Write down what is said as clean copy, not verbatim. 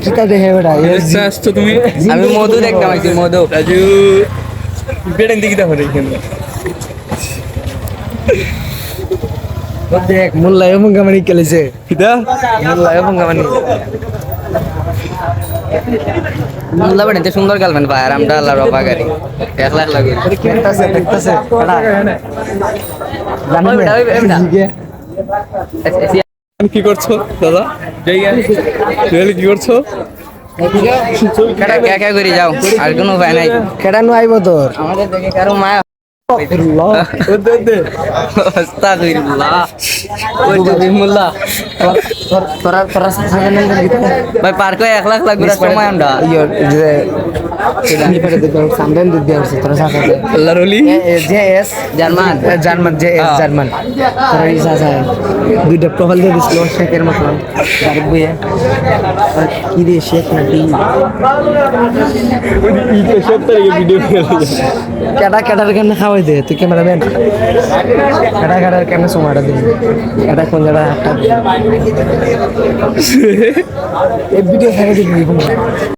কিতা দেখে বেটা দেখতে আসছো তুমি? আমি মধু দেখতাম আইছি মধু। রাজু বেড়ে দিকে দেখো এখানে। দেখ মোল্লা এবং গামানি খেলেছে কিতা মোল্লা এবং গামানি মোল্লা বাড়িতে সুন্দর গার্লফ্রেন্ড পায় আর আমরা আল্লাহ রবা গাড়ি একলা একলা করি। দেখতেছে দেখতেছে কি করছো দাদা? রিয়েলি কি করছো? কে কে করে যাও আর কোনো উপায় নাই। কেডানো আইব তোর আমাদের দেখে কারো মায়া আস্তাগফিরুল্লাহ ওই যে বিমুল্লাহ তোরা তোরা ভাই পার্ক হয়ে 1 লাখ ঘুরার সময় আমরা যে সামনে দিতে আছে তোরা সাথে আল্লাহর ওলি J S German German J S German তোরা ইসা যায় দুইটা প্রোফাইল দিয়ে দিছিল শেখের মতন গাড়ি বইয়ে কি দিয়ে শেখ নাকি ভিডিও কেডা কেডার কেমনে খাওয়াই দে তুই ক্যামেরাম্যান কেডা কেডার কেমনে সময়টা দিবি কেডা কোন জায়গা হাতটা এই ভিডিও থেকে দিবি